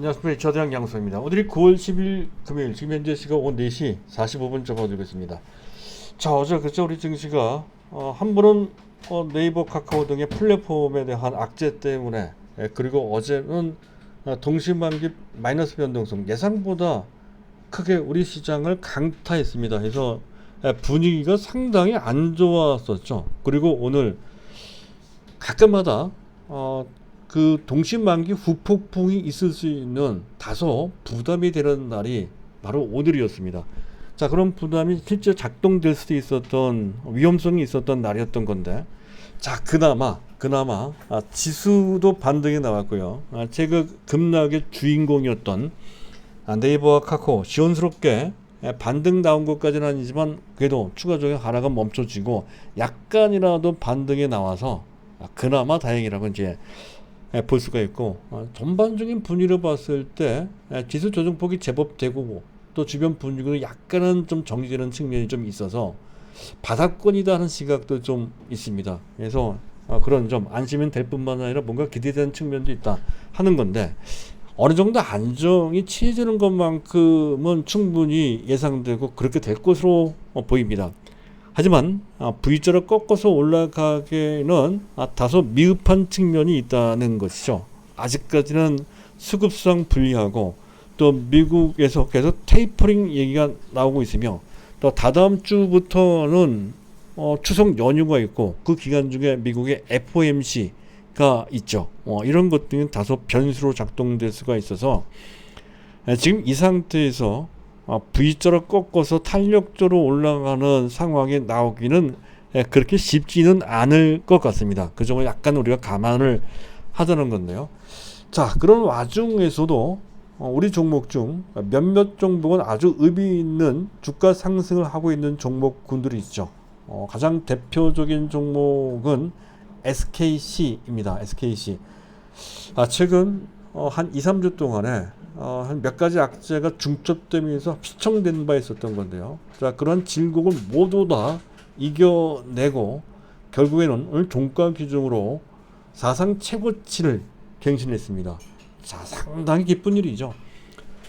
안녕하십니까. 저대학 양수입니다. 오늘이 9월 10일 금요일, 지금 현재 시각 오후 4시 45분 접어들고 있습니다. 자, 어제 그죠 우리 증시가 한 번은 네이버, 카카오 등의 플랫폼에 대한 악재 때문에, 그리고 어제는 동시만기 마이너스 변동성 예상보다 크게 우리 시장을 강타했습니다. 그래서 분위기가 상당히 안 좋았었죠. 그리고 오늘 가끔마다 그 동시만기 후폭풍이 있을 수 있는 다소 부담이 되는 날이 바로 오늘이었습니다. 자, 그런 부담이 실제 작동될 수도 있었던 위험성이 있었던 날이었던 건데, 자, 그나마 지수도 반등이 나왔고요. 최근 급락의 주인공이었던 네이버와 카카오 시원스럽게 반등 나온 것까지는 아니지만 그래도 추가적인 하락은 멈춰지고 약간이라도 반등이 나와서 그나마 다행이라고 이제 볼 수가 있고, 전반적인 분위기를 봤을 때 지수 조정폭이 제법 되고 또 주변 분위기로 약간은 좀 정리되는 측면이 좀 있어서 바닥권이다 하는 시각도 좀 있습니다. 그래서 그런 좀 안심은 될 뿐만 아니라 뭔가 기대되는 측면도 있다 하는 건데, 어느 정도 안정이 취해지는 것만큼은 충분히 예상되고 그렇게 될 것으로 보입니다. 하지만 V자로 꺾어서 올라가기에는 다소 미흡한 측면이 있다는 것이죠. 아직까지는 수급상 불리하고, 또 미국에서 계속 테이퍼링 얘기가 나오고 있으며, 또 다다음 주부터는 추석 연휴가 있고 그 기간 중에 미국의 FOMC가 있죠. 이런 것들이 다소 변수로 작동될 수가 있어서 지금 이 상태에서 V자로 꺾어서 탄력적으로 올라가는 상황이 나오기는 그렇게 쉽지는 않을 것 같습니다. 그 점을 약간 우리가 감안을 하자는 건데요. 자, 그런 와중에서도 우리 종목 중 몇몇 종목은 아주 의미 있는 주가 상승을 하고 있는 종목군들이 있죠. 가장 대표적인 종목은 SKC입니다. SKC. 최근 한 2, 3주 동안에 한 몇 가지 악재가 중첩되면서 휘청된 바 있었던 건데요. 자, 그런 질곡을 모두 다 이겨내고 결국에는 오늘 종가 기준으로 사상 최고치를 갱신했습니다. 자, 상당히 기쁜 일이죠.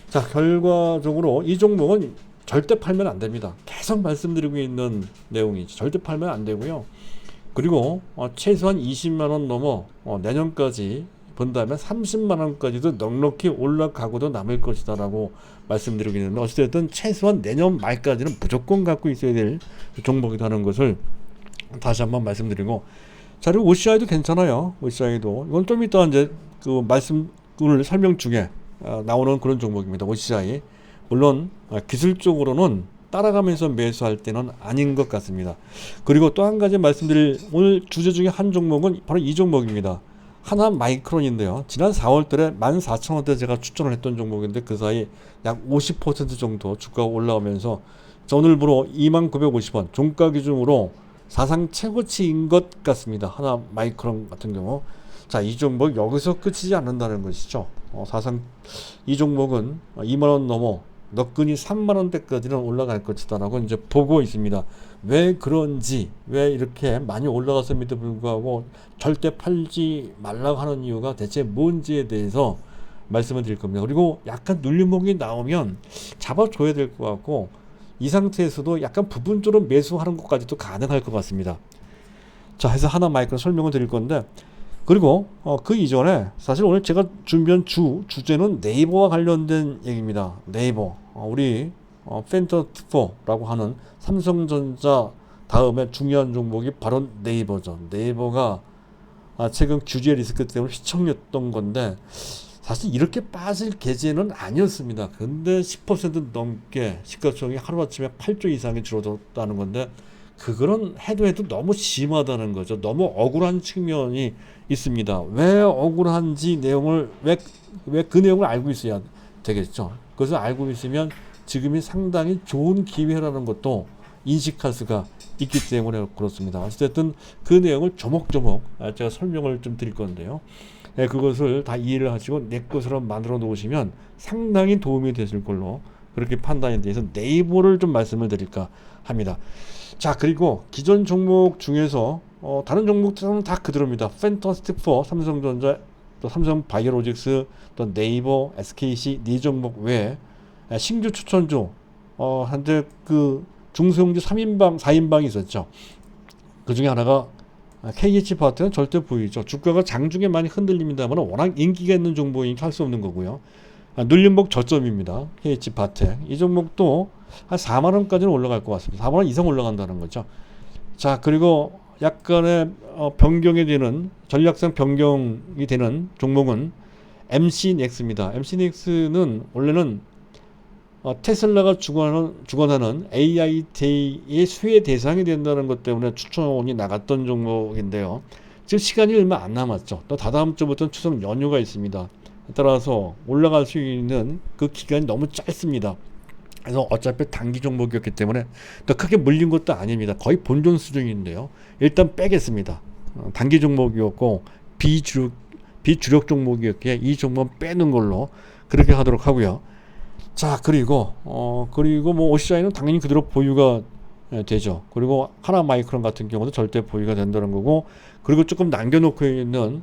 자, 결과적으로 이 종목은 절대 팔면 안 됩니다. 계속 말씀드리고 있는 내용이죠. 절대 팔면 안 되고요. 그리고 최소한 20만원 넘어 내년까지 본다면 30만원까지도 넉넉히 올라가고도 남을 것이다 라고 말씀드리고 있는데, 어쨌든 최소한 내년 말까지는 무조건 갖고 있어야 될 종목이라는 것을 다시 한번 말씀드리고, 자, 그리고 OCI도 괜찮아요. OCI도 이건 좀 이따 이제 그 말씀을 설명 중에 나오는 그런 종목입니다. OCI 물론 기술적으로는 따라가면서 매수할 때는 아닌 것 같습니다. 그리고 또 한 가지 말씀드릴 오늘 주제 중에 한 종목은 바로 이 종목입니다. 하나 마이크론인데요. 지난 4월달에 14,000원대 제가 추천을 했던 종목인데 그 사이 약 50% 정도 주가가 올라오면서 오늘부로 2950원 종가 기준으로 사상 최고치인 것 같습니다. 하나 마이크론 같은 경우. 자, 이 종목 여기서 끝이지 않는다는 것이죠. 사상 이 종목은 2만원 넘어 너끈히 3만원대까지는 올라갈 것이다라고 이제 보고 있습니다. 왜 그런지, 왜 이렇게 많이 올라갔음에도 불구하고 절대 팔지 말라고 하는 이유가 대체 뭔지에 대해서 말씀을 드릴 겁니다. 그리고 약간 눌림목이 나오면 잡아줘야 될 것 같고, 이 상태에서도 약간 부분적으로 매수하는 것까지도 가능할 것 같습니다. 자, 해서 하나 마이크로 설명을 드릴 건데, 그리고 그 이전에 사실 오늘 제가 준비한 주제는 네이버와 관련된 얘기입니다. 네이버, 우리 펜터스포라고 하는 삼성전자 다음에 중요한 종목이 바로 네이버죠. 네이버가 최근 규제 리스크 때문에 휘청였던 건데 사실 이렇게 빠질 계제는 아니었습니다. 근데 10% 넘게 시가총액이 하루아침에 8조 이상이 줄어들었다는 건데, 그거는 해도 너무 심하다는 거죠. 너무 억울한 측면이 있습니다. 왜 억울한지 내용을 왜 그 내용을 알고 있어야 되겠죠. 그것을 알고 있으면 지금이 상당히 좋은 기회라는 것도 인식할 수가 있기 때문에 그렇습니다. 어쨌든 그 내용을 조목조목 제가 설명을 좀 드릴 건데요. 그것을 다 이해를 하시고 내 것으로 만들어 놓으시면 상당히 도움이 되실 걸로 그렇게 판단에 대해서 네이버를 좀 말씀을 드릴까 합니다. 자, 그리고 기존 종목 중에서 다른 종목들은 다 그대로입니다. 펜터스틱 4, 삼성전자, 또 삼성 바이오로직스, 또 네이버, SKC 네 종목 외에 신규 추천주 현재 그 중소형주 3인방, 4인방이 있었죠. 그 중에 하나가 KH파트는 절대 보이죠. 주가가 장중에 많이 흔들립니다만 워낙 인기가 있는 종목이니까 할 수 없는 거고요. 눌림목 저점입니다. KH파트. 이 종목도 한 4만원까지는 올라갈 것 같습니다. 4만원 이상 올라간다는 거죠. 자, 그리고 약간의 변경이 되는, 전략상 변경이 되는 종목은 MC넥스입니다. MC넥스는 원래는 테슬라가 주관하는 AI의 수혜 대상이 된다는 것 때문에 추천이 나갔던 종목인데요. 지금 시간이 얼마 안 남았죠. 또 다다음 주부터는 추석 연휴가 있습니다. 따라서 올라갈 수 있는 그 기간이 너무 짧습니다. 그래서 어차피 단기 종목이었기 때문에 또 크게 물린 것도 아닙니다. 거의 본존 수준인데요. 일단 빼겠습니다. 단기 종목이었고 비주력 종목이었기에 이 종목은 빼는 걸로 그렇게 하도록 하고요. 자, 그리고 뭐 OCI는 당연히 그대로 보유가 되죠. 그리고 하나마이크론 같은 경우도 절대 보유가 된다는 거고, 그리고 조금 남겨놓고 있는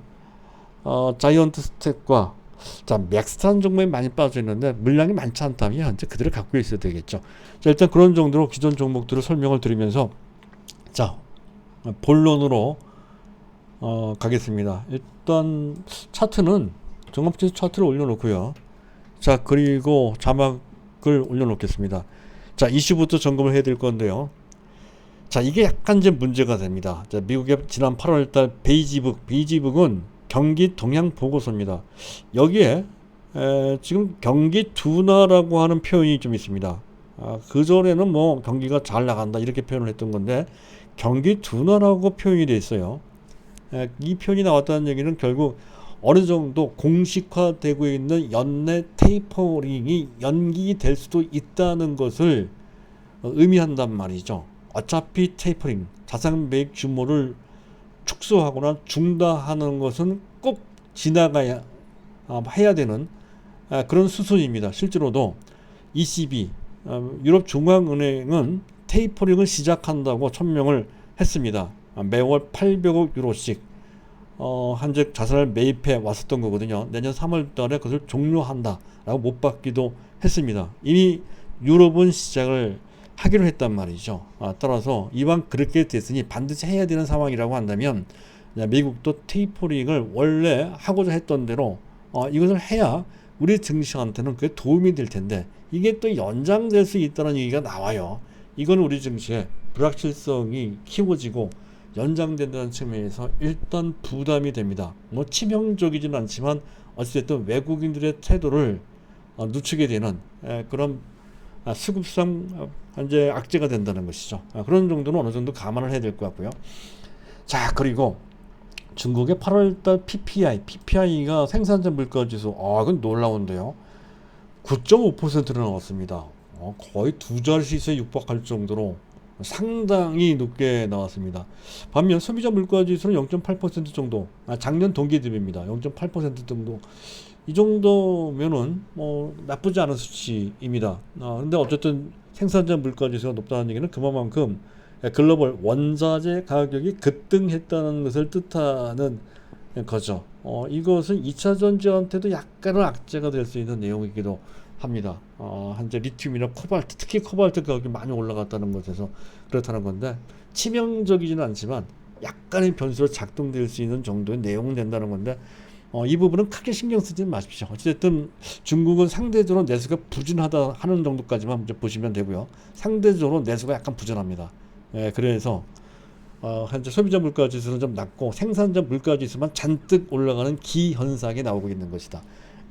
자이언트 스택과 자, 맥스탄 종목에 많이 빠져 있는데 물량이 많지 않다면 현재 그대로 갖고 있어야 되겠죠. 자, 일단 그런 정도로 기존 종목들을 설명을 드리면서 자, 본론으로 가겠습니다. 일단 차트는 종합지수 차트를 올려놓고요. 자, 그리고 자막을 올려놓겠습니다. 자, 이슈부터 점검을 해야 될 건데요. 자, 이게 약간 이제 문제가 됩니다. 자, 미국의 지난 8월달 베이지북은 경기 동향 보고서입니다. 여기에 지금 경기 둔화라고 하는 표현이 좀 있습니다. 그 전에는 뭐 경기가 잘 나간다 이렇게 표현을 했던 건데 경기 둔화라고 표현이 돼 있어요. 이 표현이 나왔다는 얘기는 결국 어느 정도 공식화되고 있는 연내 테이퍼링이 연기될 수도 있다는 것을 의미한단 말이죠. 어차피 테이퍼링, 자산 매입 규모를 축소하거나 중단하는 것은 꼭 지나가야 해야 되는 그런 수순입니다. 실제로도 ECB, 유럽 중앙은행은 테이퍼링을 시작한다고 천명을 했습니다. 매월 800억 유로씩 현재 자산을 매입해 왔었던 거거든요. 내년 3월 달에 그것을 종료한다라고 못 받기도 했습니다. 이미 유럽은 시작을 하기로 했단 말이죠. 따라서 이왕 그렇게 됐으니 반드시 해야 되는 상황이라고 한다면 미국도 테이퍼링을 원래 하고자 했던 대로 이것을 해야 우리 증시한테는 그게 도움이 될 텐데 이게 또 연장될 수 있다는 얘기가 나와요. 이건 우리 증시의 불확실성이 키워지고 연장된다는 측면에서 일단 부담이 됩니다. 뭐 치명적이지는 않지만 어쨌든 외국인들의 태도를 늦추게 되는 그런 수급상 현재 악재가 된다는 것이죠. 그런 정도는 어느 정도 감안을 해야 될 것 같고요. 자, 그리고 중국의 8월달 PPI가 생산자 물가지수, 그건 놀라운데요. 9.5%나 나왔습니다. 거의 두 자릿수에 육박할 정도로 상당히 높게 나왔습니다. 반면 소비자 물가지수는 0.8% 정도, 작년 동기 대비입니다. 0.8% 정도. 이 정도면은 뭐 나쁘지 않은 수치입니다. 근데 어쨌든 생산자 물가지수가 높다는 얘기는 그만큼 글로벌 원자재 가격이 급등했다는 것을 뜻하는 거죠. 이것은 2차 전지한테도 약간은 악재가 될 수 있는 내용이기도 합니다. 현재 리튬이나 코발트, 특히 코발트 가격이 많이 올라갔다는 것에서 그렇다는 건데 치명적이지는 않지만 약간의 변수로 작동될 수 있는 정도의 내용은 된다는 건데 이 부분은 크게 신경 쓰지 마십시오. 어쨌든 중국은 상대적으로 내수가 부진하다 하는 정도까지만 이제 보시면 되고요. 상대적으로 내수가 약간 부진합니다. 그래서 현재 소비자 물가 지수는 좀 낮고 생산자 물가 지수만 잔뜩 올라가는 기현상이 나오고 있는 것이다.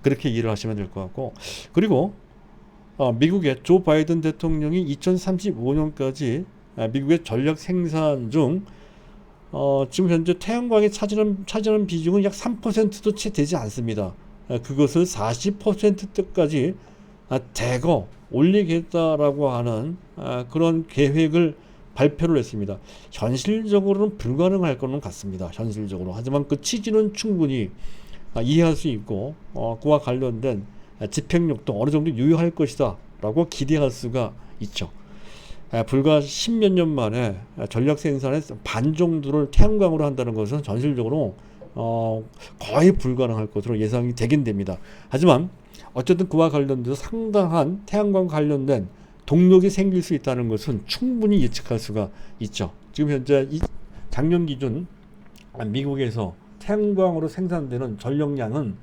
그렇게 이해를 하시면 될 것 같고, 그리고 미국의 조 바이든 대통령이 2035년까지 미국의 전력 생산 중 지금 현재 태양광이 차지하는 비중은 약 3%도 채 되지 않습니다. 그것을 40%대까지 대거 올리겠다라고 하는 그런 계획을 발표를 했습니다. 현실적으로는 불가능할 것은 같습니다. 현실적으로. 하지만 그 취지는 충분히 이해할 수 있고 그와 관련된 집행력도 어느 정도 유효할 것이다 라고 기대할 수가 있죠. 불과 10몇 년 만에 전력 생산의 반 정도를 태양광으로 한다는 것은 현실적으로 거의 불가능할 것으로 예상이 되긴 됩니다. 하지만 어쨌든 그와 관련돼서 상당한 태양광 관련된 동력이 생길 수 있다는 것은 충분히 예측할 수가 있죠. 지금 현재 작년 기준 미국에서 태양광으로 생산되는 전력량은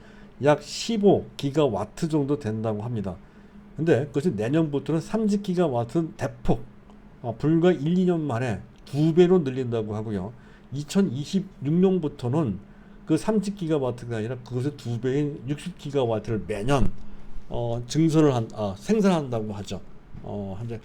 약 15기가와트 정도 된다고 합니다. 근데 그것이 내년부터는 30기가와트 대폭 불과 1, 2년 만에 2배로 늘린다고 하고요. 2026년부터는 그 30기가와트가 아니라 그것의 2배인 60기가와트를 매년 생산한다고 하죠. 현재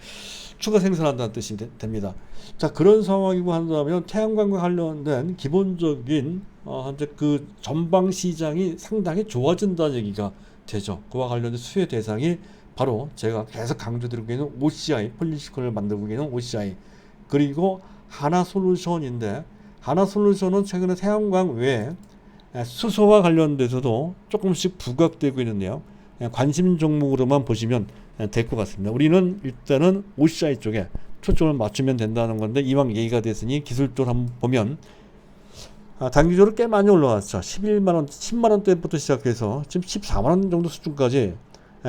추가 생산한다는 뜻이 됩니다. 자, 그런 상황이고 한다면 태양광과 관련된 기본적인 현재 그 전방 시장이 상당히 좋아진다는 얘기가 되죠. 그와 관련된 수혜 대상이 바로 제가 계속 강조드리고 있는 OCI, 폴리시클을 만들고 있는 OCI, 그리고 하나솔루션인데, 하나솔루션은 최근에 태양광 외에 수소와 관련돼서도 조금씩 부각되고 있는데요. 관심 종목으로만 보시면 될 것 같습니다. 우리는 일단은 OCI 쪽에 초점을 맞추면 된다는 건데, 이왕 얘기가 됐으니 기술적으로 한번 보면 단기적으로 꽤 많이 올라왔죠. 11만원, 10만원대부터 시작해서 지금 14만원 정도 수준까지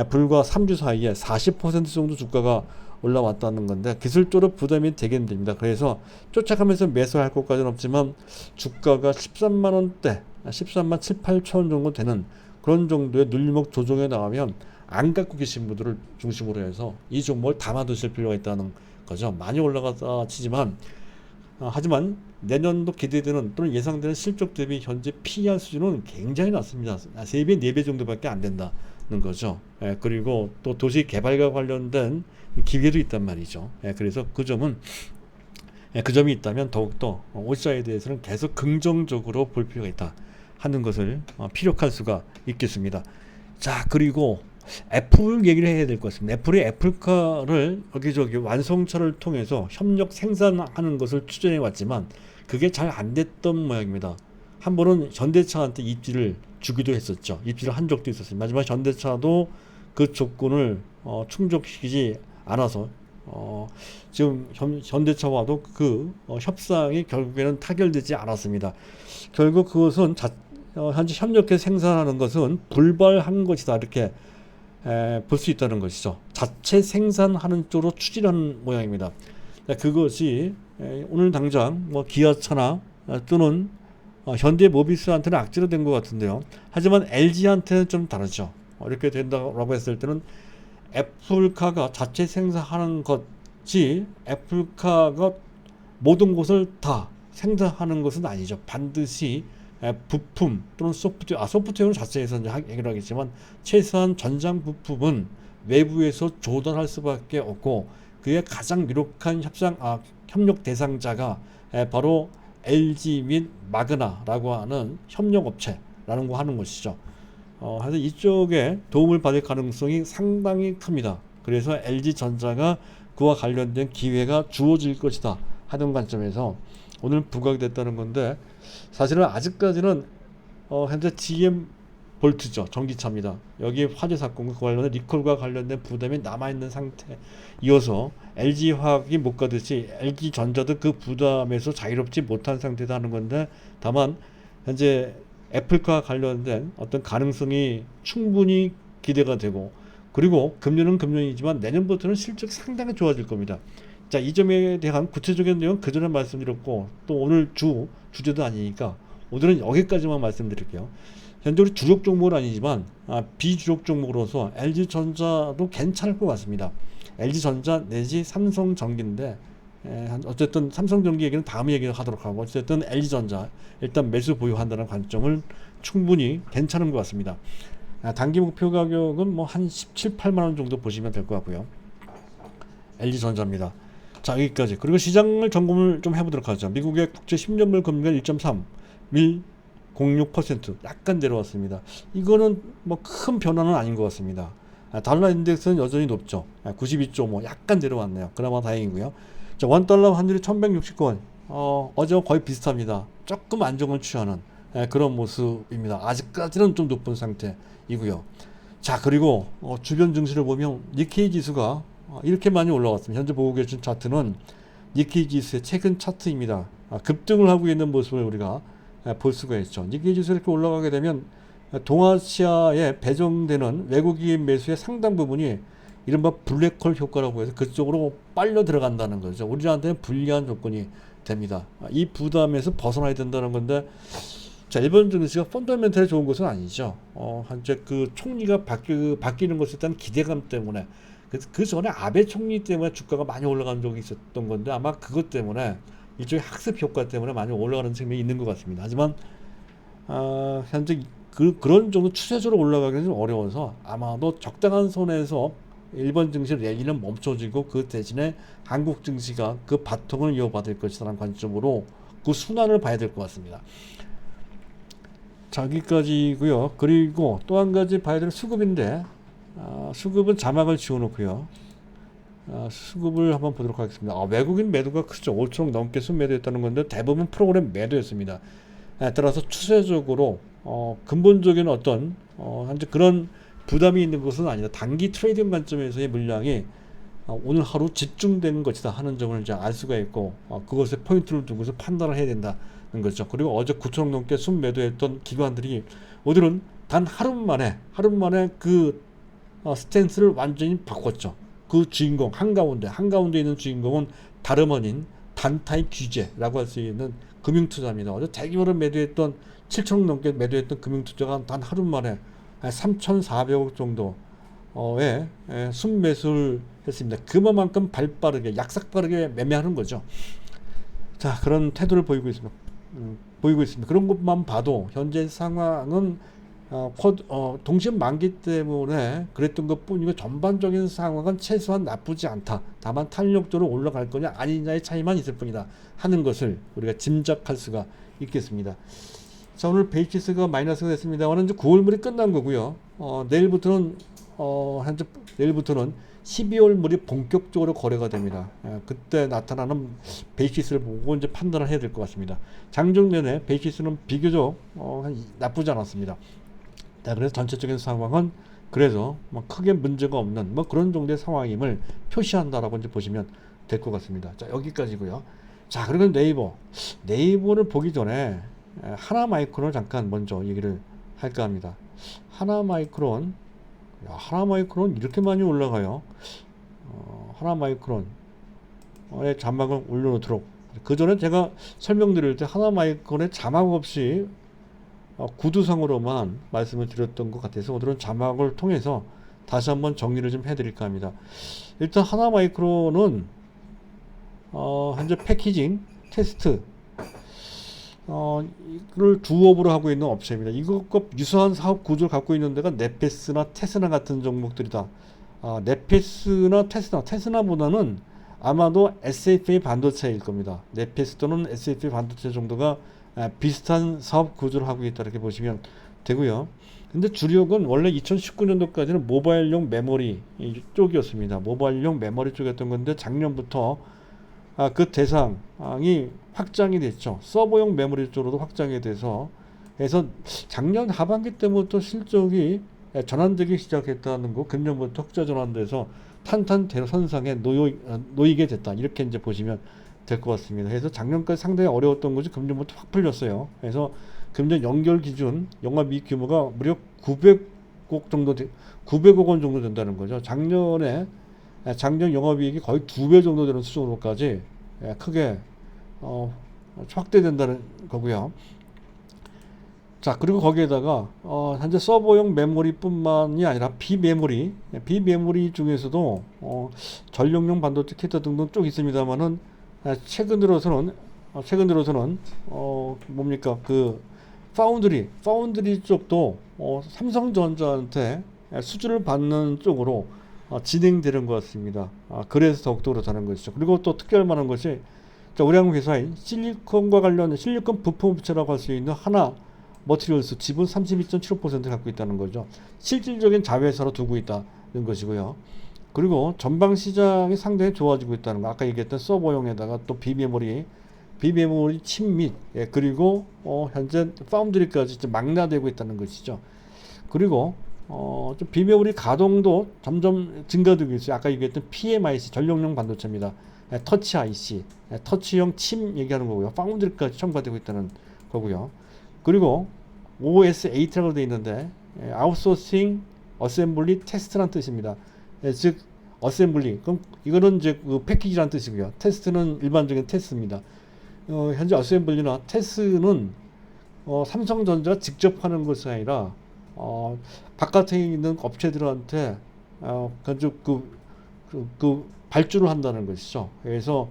불과 3주 사이에 40% 정도 주가가 올라왔다는 건데, 기술적으로 부담이 되긴 됩니다. 그래서 쫓아가면서 매수할 것까지는 없지만 주가가 13만원대, 13만 7, 8천 정도 되는 그런 정도의 눌림목 조정에 나가면 안 갖고 계신 분들을 중심으로 해서 이 종목을 담아두실 필요가 있다는 거죠. 많이 올라갔다 치지만 하지만 내년도 기대되는 또는 예상되는 실적 대비 현재 PER 수준은 굉장히 낮습니다. 3배, 4배 정도밖에 안 된다는 거죠. 그리고 또 도시 개발과 관련된 기회도 있단 말이죠. 그래서 그 점이 있다면 더욱더 OCI에 대해서는 계속 긍정적으로 볼 필요가 있다 하는 것을 피력할 수가 있겠습니다. 자, 그리고 애플 얘기를 해야 될 것 같습니다. 애플이 애플카를 여기저기 완성차를 통해서 협력 생산하는 것을 추진해 왔지만 그게 잘 안 됐던 모양입니다. 한 번은 현대차한테 입지를 주기도 했었죠. 입지를 한 적도 있었습니다. 하지만 현대차도 그 조건을 충족시키지 않아서 지금 현대차와도 그 협상이 결국에는 타결되지 않았습니다. 결국 그것은 현재 협력해 생산하는 것은 불발한 것이다, 이렇게 볼 수 있다는 것이죠. 자체 생산하는 쪽으로 추진하는 모양입니다. 그것이 오늘 당장 뭐 기아차나 또는 현대모비스한테는 악재로 된 것 같은데요. 하지만 LG한테는 좀 다르죠. 이렇게 된다고 했을 때는 애플카가 자체 생산하는 것이 애플카가 모든 것을 다 생산하는 것은 아니죠. 반드시 부품 또는 소프트웨어는 자체에서 이제 해결하겠지만 최소한 전장 부품은 외부에서 조달할 수밖에 없고, 그의 가장 유력한 협력 대상자가 바로 LG 및 마그나라고 하는 협력업체라는 거 하는 것이죠. 그래서 이쪽에 도움을 받을 가능성이 상당히 큽니다. 그래서 LG전자가 그와 관련된 기회가 주어질 것이다 하는 관점에서 오늘 부각됐다는 건데, 사실은 아직까지는 현재 GM 볼트죠, 전기차입니다. 여기 화재 사건과 관련된 리콜과 관련된 부담이 남아있는 상태, 이어서 LG화학이 못 가듯이 LG전자도 그 부담에서 자유롭지 못한 상태다 하는 건데, 다만 현재 애플과 관련된 어떤 가능성이 충분히 기대가 되고, 그리고 금년은 금년이지만 내년부터는 실적이 상당히 좋아질 겁니다. 자, 이 점에 대한 구체적인 내용 그 전에 말씀드렸고, 또 오늘 주제도 아니니까 오늘은 여기까지만 말씀드릴게요. 현재 우리 주력 종목은 아니지만 비주력 종목으로서 LG전자도 괜찮을 것 같습니다. LG전자 내지 삼성전기인데, 어쨌든 삼성전기 얘기는 다음 얘기를 하도록 하고, 어쨌든 LG전자 일단 매수 보유한다는 관점을 충분히 괜찮은 것 같습니다. 단기 목표 가격은 뭐 한 17, 8만원 정도 보시면 될 것 같고요. LG전자입니다. 자, 여기까지. 그리고 시장을 점검을 좀 해보도록 하죠. 미국의 국제 10년물 금리가 1.3, 1.06% 약간 내려왔습니다. 이거는 뭐 큰 변화는 아닌 것 같습니다. 달러 인덱스는 여전히 높죠. 92.5 약간 내려왔네요. 그나마 다행이고요. 자, 원달러 환율이 1160원, 어제와 거의 비슷합니다. 조금 안정을 취하는 그런 모습입니다. 아직까지는 좀 높은 상태이고요. 자, 그리고 주변 증시를 보면 니케이 지수가 이렇게 많이 올라왔습니다. 현재 보고 계신 차트는 니케이 지수의 최근 차트입니다. 급등을 하고 있는 모습을 우리가 볼 수가 있죠. 니케이 지수 이렇게 올라가게 되면 동아시아에 배정되는 외국인 매수의 상당 부분이 이른바 블랙홀 효과라고 해서 그쪽으로 빨려 들어간다는 거죠. 우리한테는 불리한 조건이 됩니다. 이 부담에서 벗어나야 된다는 건데, 자, 일본 증시가 펀더멘털이 좋은 것은 아니죠. 현재 그 총리가 바뀌는 것에 대한 기대감 때문에, 그 전에 아베 총리 때문에 주가가 많이 올라간 적이 있었던 건데, 아마 그것 때문에 이쪽의 학습 효과 때문에 많이 올라가는 측면이 있는 것 같습니다. 하지만 현재 그런 정도 추세적으로 올라가기는 좀 어려워서 아마도 적당한 선에서 일본 증시 랠리는 멈춰지고 그 대신에 한국 증시가 그 바통을 이어받을 것이라는 관점으로 그 순환을 봐야 될 것 같습니다. 자, 여기까지고요. 그리고 또 한 가지 봐야 될 수급인데, 수급은 자막을 지워놓고요. 수급을 한번 보도록 하겠습니다. 외국인 매도가 크죠. 5천억 넘게 순매도했다는 건데 대부분 프로그램 매도였습니다. 따라서 추세적으로 근본적인 어떤 현재 그런 부담이 있는 것은 아니다. 단기 트레이딩 관점에서의 물량이 오늘 하루 집중되는 것이다 하는 점을 이제 알 수가 있고, 그것에 포인트를 두고서 판단을 해야 된다는 거죠. 그리고 어제 9천억 넘게 순매도했던 기관들이 오늘은 단 하루 만에 그 스탠스를 완전히 바꿨죠. 그 주인공 한가운데 있는 주인공은 다름 아닌 단타입 규제라고 할 수 있는 금융투자입니다. 어제 대규모로 매도했던 7천억 넘게 매도했던 금융투자가 단 하루 만에 3,400억 정도의 순매수를 했습니다. 그만큼 발빠르게 약삭빠르게 매매하는 거죠. 자, 그런 태도를 보이고 있습니다. 그런 것만 봐도 현재 상황은 동시에 만기 때문에 그랬던 것 뿐이고 전반적인 상황은 최소한 나쁘지 않다. 다만 탄력적으로 올라갈 거냐 아니냐의 차이만 있을 뿐이다 하는 것을 우리가 짐작할 수가 있겠습니다. 자, 오늘 베이시스가 마이너스가 됐습니다. 오늘 이제 9월물이 끝난 거고요. 내일부터는 12월 물이 본격적으로 거래가 됩니다. 그때 나타나는 베이시스를 보고 이제 판단을 해야 될 것 같습니다. 장중 내내 베이시스는 비교적 나쁘지 않았습니다. 자, 그래서 전체적인 상황은 그래서 뭐 크게 문제가 없는 뭐 그런 정도의 상황임을 표시한다라고 이제 보시면 될 것 같습니다. 자, 여기까지고요. 자, 그리고 네이버를 보기 전에 하나마이크론을 잠깐 먼저 얘기를 할까 합니다. 하나마이크론 이렇게 많이 올라가요. 하나마이크론의 자막을 올려놓도록. 그 전에 제가 설명드릴 때 하나마이크론의 자막 없이 구두상으로만 말씀을 드렸던 것 같아서 오늘은 자막을 통해서 다시 한번 정리를 좀 해드릴까 합니다. 일단 하나마이크론은 현재 패키징 테스트 이를 주업으로 하고 있는 업체입니다. 이것과 유사한 사업 구조를 갖고 있는 데가 네페스나 테스나 같은 종목들이다. 네페스나 테스나보다는 아마도 SFA 반도체일 겁니다. 네페스 또는 SFA 반도체 정도가 비슷한 사업 구조를 하고 있다 이렇게 보시면 되고요. 근데 주력은 원래 2019년도까지는 모바일용 메모리 쪽이었습니다. 모바일용 메모리 쪽이었던 건데 작년부터 그 대상이 확장이 됐죠. 서버용 메모리 쪽으로도 확장이 돼서 작년 하반기 때부터 실적이 전환되기 시작했다는 거, 금년부터 흑자 전환돼서 탄탄대선상에 놓이게 됐다. 이렇게 이제 보시면 될 것 같습니다. 그래서 작년까지 상당히 어려웠던 것이 금년부터 확 풀렸어요. 그래서 금년 연결 기준 영업이익 규모가 무려 900억 원 정도 된다는 거죠. 작년 영업이익이 거의 2배 정도 되는 수준으로까지 크게 확대된다는 거고요. 자, 그리고 거기에다가 현재 서버용 메모리뿐만이 아니라 비메모리 중에서도 전력용 반도체 키트 등등 쭉 있습니다만은 최근 들어서는 뭡니까 그 파운드리 쪽도 삼성전자한테 수주를 받는 쪽으로 진행되는 것 같습니다. 그래서 더욱더 그렇다는 것이죠. 그리고 또 특별할 만한 것이 우리 한국 회사인 실리콘과 관련 실리콘 부품 업체라고 할 수 있는 하나 머티리얼스 지분 32.75% 갖고 있다는 거죠. 실질적인 자회사로 두고 있다는 것이고요. 그리고 전방 시장이 상당히 좋아지고 있다는 거. 아까 얘기했던 서버용에다가 또 비메모리 칩 및 그리고 현재 파운드리까지 망라되고 있다는 것이죠. 그리고 좀 비메모리 가동도 점점 증가되고 있어요. 아까 얘기했던 PMIC 전력용 반도체입니다. 터치 IC, 터치형 칩 얘기하는 거고요. 파운드리까지 첨가되고 있다는 거고요. 그리고 OS8라고 되어 있는데 아웃소싱 어셈블리 테스트란 뜻입니다. 즉 어셈블리 그럼 이거는 이제 그 패키지란 뜻이고요. 테스트는 일반적인 테스트입니다. 현재 어셈블리나 테스트는 삼성전자가 직접 하는 것이 아니라 바깥에 있는 업체들한테 그 발주를 한다는 것이죠. 그래서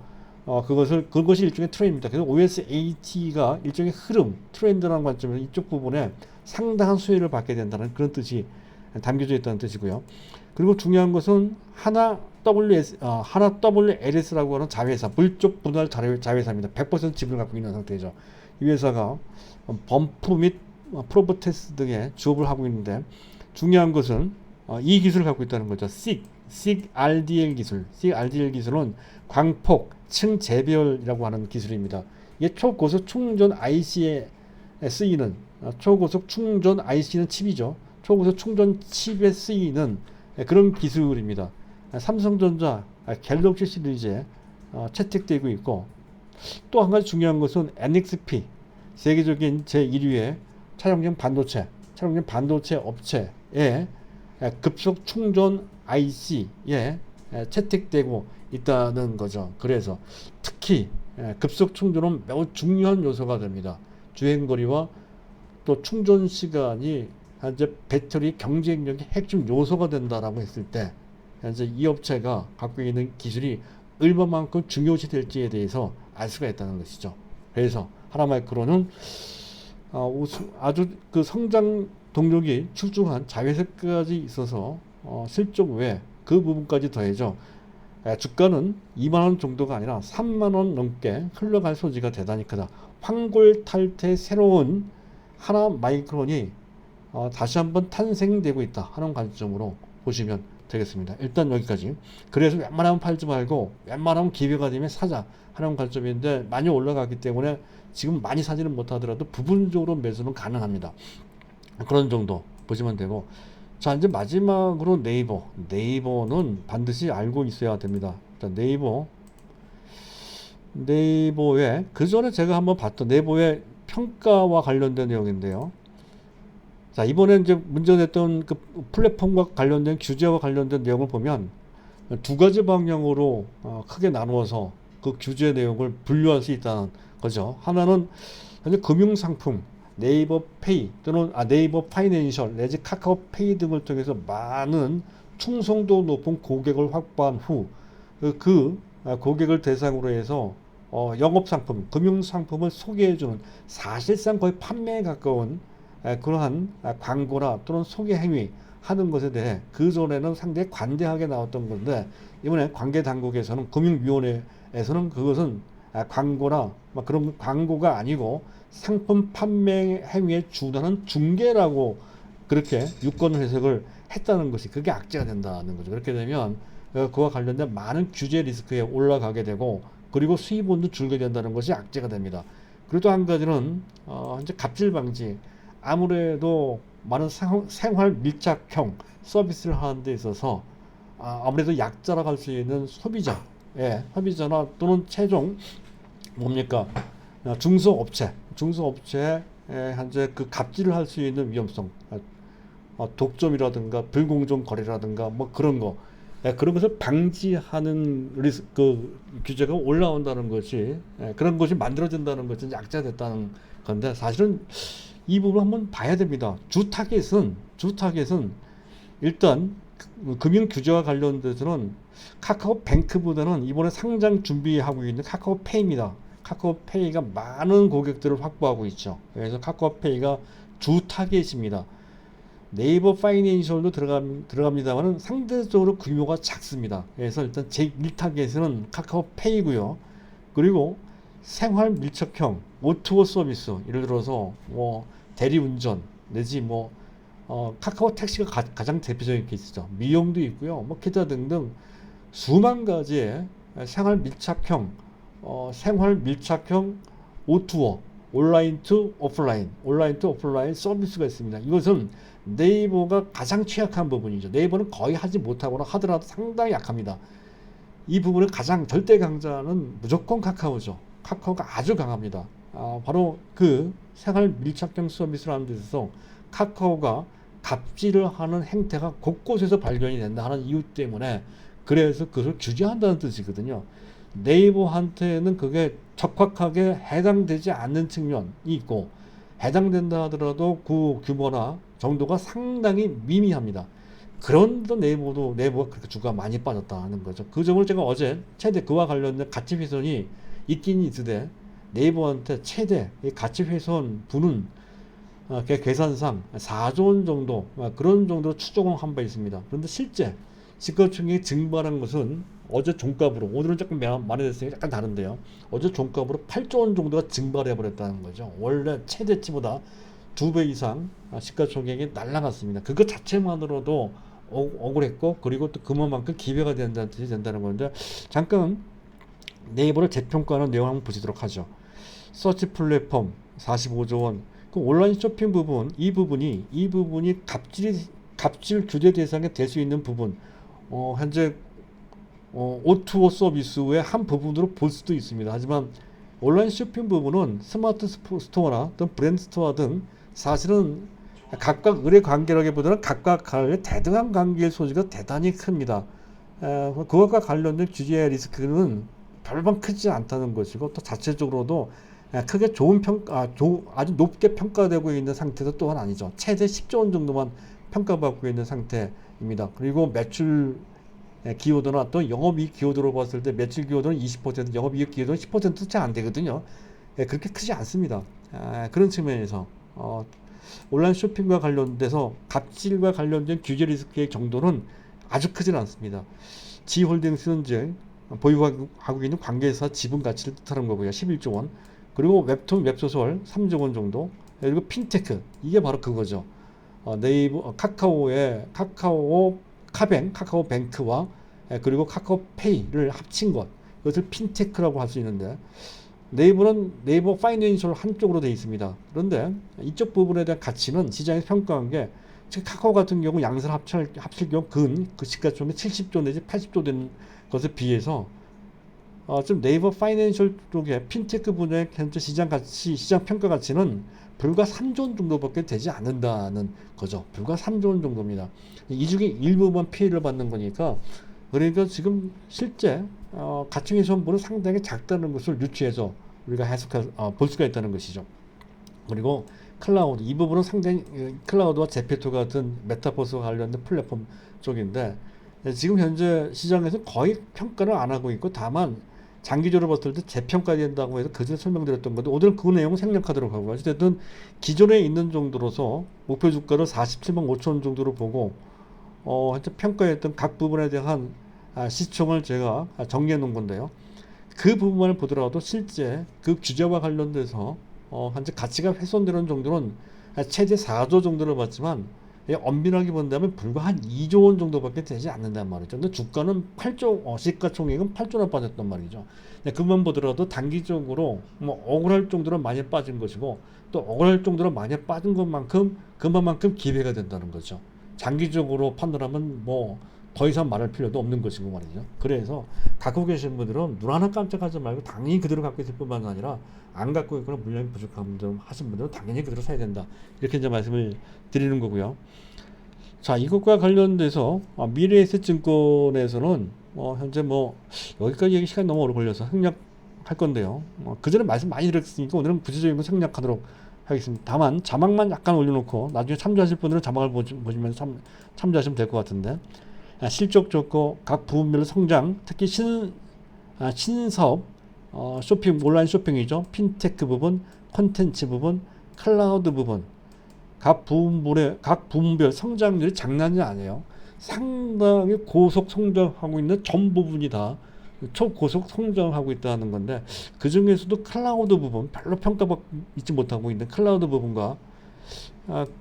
그것이 일종의 트렌드입니다. 그래서 OS80가 일종의 흐름, 트렌드라는 관점에서 이쪽 부분에 상당한 수혜를 받게 된다는 그런 뜻이 담겨져 있다는 뜻이고요. 그리고 중요한 것은 하나 WLS라고 하는 자회사, 물적 분할 자회사입니다. 100% 지분을 갖고 있는 상태죠. 이 회사가 범프 및 프로브 테스트 등의 주업을 하고 있는데 중요한 것은 이 기술을 갖고 있다는 거죠. SIG RDL 기술. SIG RDL 기술은 광폭 층재별이라고 하는 기술입니다. 이게 초고속 충전 IC에 쓰이는 초고속 충전 IC는 칩이죠. 초고속 충전 칩에 쓰이는 그런 기술입니다. 삼성전자 갤럭시 시리즈에 채택되고 있고 또 한 가지 중요한 것은 NXP 세계적인 제1위의 차량용 반도체 업체에 급속 충전 IC에 채택되고 있다는 거죠. 그래서 특히 급속 충전은 매우 중요한 요소가 됩니다. 주행거리와 또 충전 시간이 현재 배터리 경쟁력의 핵심 요소가 된다라고 했을 때 현재 이 업체가 갖고 있는 기술이 얼마만큼 중요시 될지에 대해서 알 수가 있다는 것이죠. 그래서 하나마이크로는 아주 그 성장 동력이 출중한 자회사까지 있어서 실적 외 그 부분까지 더해져 주가는 2만원 정도가 아니라 3만원 넘게 흘러갈 소지가 대단히 크다. 황골탈태 새로운 하나마이크론이 다시 한번 탄생되고 있다 하는 관점으로 보시면 되겠습니다. 일단 여기까지. 그래서 웬만하면 팔지 말고 웬만하면 기회가 되면 사자 하는 관점인데 많이 올라갔기 때문에 지금 많이 사지는 못하더라도 부분적으로 매수는 가능합니다. 그런 정도 보시면 되고, 자 이제 마지막으로 네이버는 반드시 알고 있어야 됩니다. 자, 네이버의 그 전에 제가 한번 봤던 네이버의 평가와 관련된 내용인데요. 자 이번에 이제 문제됐던 그 플랫폼과 관련된 규제와 관련된 내용을 보면 두 가지 방향으로 크게 나누어서 그 규제 내용을 분류할 수 있다는 거죠. 하나는 현재 금융상품 네이버 페이 또는 네이버 파이낸셜 내지 카카오페이 등을 통해서 많은 충성도 높은 고객을 확보한 후 그 고객을 대상으로 해서 영업상품, 금융상품을 소개해주는 사실상 거의 판매에 가까운 그러한 광고나 또는 소개 행위 하는 것에 대해 그 전에는 상당히 관대하게 나왔던 건데 이번에 관계당국에서는 금융위원회에서는 그것은 광고나 그런 광고가 아니고 상품 판매 행위에 준하는 중개라고 그렇게 유권 해석을 했다는 것이 그게 악재가 된다는 거죠. 그렇게 되면 그와 관련된 많은 규제 리스크에 올라가게 되고 그리고 수입원도 줄게 된다는 것이 악재가 됩니다. 그리고 또 한 가지는 이제 갑질 방지, 아무래도 많은 생활 밀착형 서비스를 하는 데 있어서 아무래도 약자라고 할 수 있는 소비자나 또는 최종 뭡니까 중소업체에 현재 그 갑질을 할 수 있는 위험성, 독점이라든가 불공정 거래라든가 뭐 그런 거, 그런 것을 방지하는 그 규제가 올라온다는 것이 그런 것이 만들어진다는 것이 약자됐다는 건데 사실은 이 부분 한번 봐야 됩니다. 주 타겟은 일단 금융 규제와 관련돼서는 카카오뱅크보다는 이번에 상장 준비하고 있는 카카오페이입니다. 카카오페이가 많은 고객들을 확보하고 있죠. 그래서 카카오페이가 주 타겟입니다. 네이버 파이낸셜도 들어갑니다만 상대적으로 규모가 작습니다. 그래서 일단 제1타겟은 카카오페이고요. 그리고 생활 밀착형 O2O 서비스, 예를 들어서 뭐 대리운전 내지 뭐 카카오 택시가 가장 대표적인 케이스죠. 미용도 있고요. 뭐 기타 등등 수만 가지의 생활 밀착형 O2O 온라인 투 오프라인 서비스가 있습니다. 이것은 네이버가 가장 취약한 부분이죠. 네이버는 거의 하지 못하거나 하더라도 상당히 약합니다. 이 부분을 가장 절대 강자는 무조건 카카오죠. 카카오가 아주 강합니다. 바로 그 생활 밀착형 서비스를 하는 데 있어서 카카오가 갑질을 하는 행태가 곳곳에서 발견이 된다 하는 이유 때문에 그래서 그것을 규제한다는 뜻이거든요. 네이버한테는 그게 적확하게 해당되지 않는 측면이 있고 해당된다 하더라도 그 규모나 정도가 상당히 미미합니다. 그런데 네이버가 그렇게 주가가 많이 빠졌다는 거죠. 그 점을 제가 어제 최대 그와 관련된 가치 훼손이 있긴 있으되 네이버한테 최대 가치 훼손 분은 계산상 4조 원 정도 그런 정도로 추정을 한 바 있습니다. 그런데 실제 시가총액이 증발한 것은 어제 종가로 오늘은 조금 많이 됐으니까 약간 다른데요. 어제 종가로 8조 원 정도가 증발해 버렸다는 거죠. 원래 최대치보다 2배 이상 시가총액이 날라갔습니다. 그것 자체만으로도 억울했고 그리고 또 그만큼 기회가 된다는 뜻이 된다는 건데 잠깐 네이버를 재평가하는 내용 한번 보시도록 하죠. 서치 플랫폼 45조 원. 그 온라인 쇼핑 부분 이 부분이 갑질 규제 대상에 될 수 있는 부분. 현재 O2O 서비스의 한 부분으로 볼 수도 있습니다. 하지만 온라인 쇼핑 부분은 스마트 스토어나 또는 브랜드 스토어 등 사실은 각각 의뢰 관계라기보다는 각각 간의 대등한 관계의 소지가 대단히 큽니다. 그것과 관련된 규제 리스크는 별반 크지 않다는 것이고 또 자체적으로도 크게 아주 높게 평가되고 있는 상태도 또한 아니죠. 최대 10조 원 정도만 평가받고 있는 상태입니다. 그리고 매출 기여도나 또 영업이익 기여도로 봤을 때 매출 기여도는 20%, 영업이익 기여도는 10%도 채 안 되거든요. 그렇게 크지 않습니다. 그런 측면에서 온라인 쇼핑과 관련돼서 갑질과 관련된 규제 리스크의 정도는 아주 크진 않습니다. 지홀딩스는 이제 보유하고 있는 관계사 지분 가치를 뜻하는 거고요. 11조 원. 그리고 웹툰, 웹소설 3조 원 정도. 그리고 핀테크 이게 바로 그거죠. 네이버, 카카오뱅크와 그리고 카카오페이를 합친 것. 이것을 핀테크라고 할 수 있는데 네이버는 네이버 파이낸셜 한쪽으로 되어 있습니다. 그런데 이쪽 부분에 대한 가치는 시장에서 평가한 게 지금 카카오 같은 경우 양사를 합칠 경우 그 시가총액 70조 내지 80조 되는 것에 비해서 좀 네이버 파이낸셜 쪽에 핀테크 분야의 현재 시장 평가 가치는 불과 3조 원 정도밖에 되지 않는다는 거죠. 불과 3조 원 정도입니다. 이 중에 일부만 피해를 받는 거니까 그러니까 지금 실제 가치 훼손분은 상당히 작다는 것을 유추해서 우리가 볼 수가 있다는 것이죠. 그리고 클라우드 이 부분은 상당히 클라우드와 제페토 같은 메타버스와 관련된 플랫폼 쪽인데 지금 현재 시장에서 거의 평가를 안 하고 있고 다만 장기적으로 봤을 때 재평가된다고 해서 그전에 설명드렸던 건데 오늘은 그 내용을 생략하도록 하고 어쨌든 기존에 있는 정도로서 목표 주가를 47만 5천 원 정도로 보고 현재 평가했던 각 부분에 대한 시총을 제가 정리해 놓은 건데요. 그 부분을 보더라도 실제 그 규제와 관련돼서 현재 가치가 훼손되는 정도는 최대 4조 정도를 봤지만 엄밀하게 본다면 불과 한 2조 원 정도밖에 되지 않는단 말이죠. 근데 주가는 8조, 시가총액은 8조나 빠졌단 말이죠. 그만 보더라도 단기적으로 뭐 억울할 정도로 많이 빠진 것이고 또 억울할 정도로 많이 빠진 것만큼 그만큼 기회가 된다는 거죠. 장기적으로 판단하면 뭐 더 이상 말할 필요도 없는 것이고 말이죠. 그래서 갖고 계신 분들은 눈 하나 깜짝하지 말고 당연히 그대로 갖고 있을 뿐만 아니라 안 갖고 있거나 물량이 부족한 분 하신 분들은 당연히 그대로 사야 된다. 이렇게 이제 말씀을 드리는 거고요. 자, 이것과 관련돼서 미래에셋증권에서는 현재 여기까지 얘기 시간 너무 오래 걸려서 생략할 건데요. 그 전에 말씀 많이 드렸으니까 오늘은 구체적인 거 생략하도록 하겠습니다. 다만 자막만 약간 올려놓고 나중에 참조하실 분들은 자막을 보시면 참조하시면 될 것 같은데 실적 좋고 각 부분별로 성장 특히 신사업 쇼핑 온라인 쇼핑이죠. 핀테크 부분, 콘텐츠 부분, 클라우드 부분 각 부문별 성장률이 장난이 아니에요. 상당히 고속 성장하고 있는 전 부분이 다 초고속 성장하고 있다는 건데 그 중에서도 클라우드 부분 별로 평가받지 못하고 있는 클라우드 부분과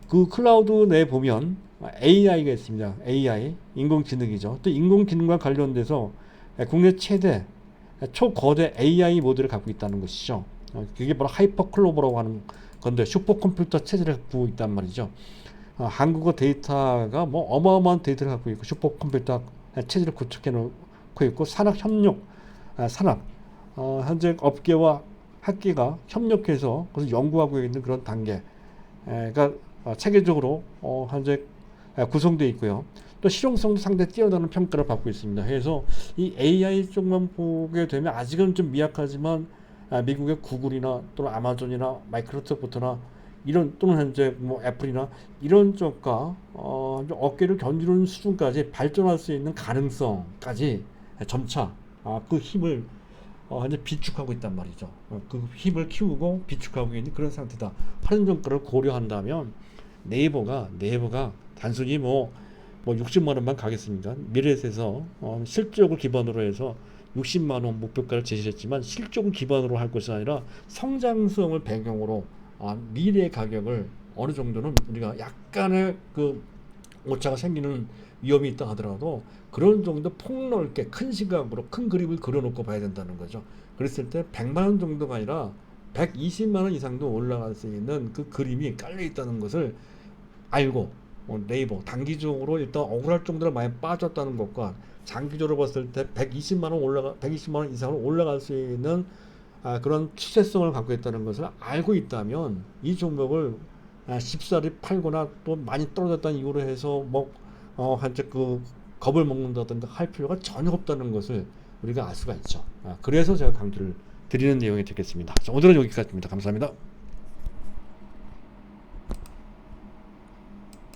그 클라우드 내에 보면 AI가 있습니다. AI 인공지능이죠. 또 인공지능과 관련돼서 국내 최대 초거대 AI 모델을 갖고 있다는 것이죠. 그게 바로 하이퍼클로버라고 하는 건데 슈퍼컴퓨터 체제를 갖고 있단 말이죠. 한국어 데이터가 어마어마한 데이터를 갖고 있고 슈퍼컴퓨터 체제를 구축해 놓고 있고 산학 현장 현재 업계와 학계가 협력해서 그래서 연구하고 있는 그런 단계가 체계적으로 현재 구성되어 있고요. 또 실용성도 상당히 뛰어나는 평가를 받고 있습니다. 그래서 이 AI 쪽만 보게 되면 아직은 좀 미약하지만 미국의 구글이나 또는 아마존이나 마이크로소프트나 이런 또는 현재 뭐 애플이나 이런 쪽과 어깨를 견디는 수준까지 발전할 수 있는 가능성까지 점차 그 힘을 현재 비축하고 있단 말이죠. 그 힘을 키우고 비축하고 있는 그런 상태다 하는 정도를 고려한다면 네이버가 단순히 뭐 60만 원만 가겠습니까? 미래에서 실적을 기반으로 해서 60만 원 목표가를 제시했지만 실적을 기반으로 할 것이 아니라 성장성을 배경으로 미래의 가격을 어느 정도는 우리가 약간의 그 오차가 생기는 위험이 있다 하더라도 그런 정도 폭넓게 큰 시각으로 큰 그림을 그려놓고 봐야 된다는 거죠. 그랬을 때 100만 원 정도가 아니라 120만 원 이상도 올라갈 수 있는 그 그림이 깔려 있다는 것을 알고 네이버 단기적으로 일단 억울할 정도로 많이 빠졌다는 것과 장기적으로 봤을 때 120만 원 이상으로 올라갈 수 있는 그런 추세성을 갖고 있다는 것을 알고 있다면 이 종목을 쉽사리 팔거나 또 많이 떨어졌다는 이유로 해서 한테 그 겁을 먹는다든가 할 필요가 전혀 없다는 것을 우리가 알 수가 있죠. 그래서 제가 강조를 드리는 내용이 되겠습니다. 자, 오늘은 여기까지입니다. 감사합니다.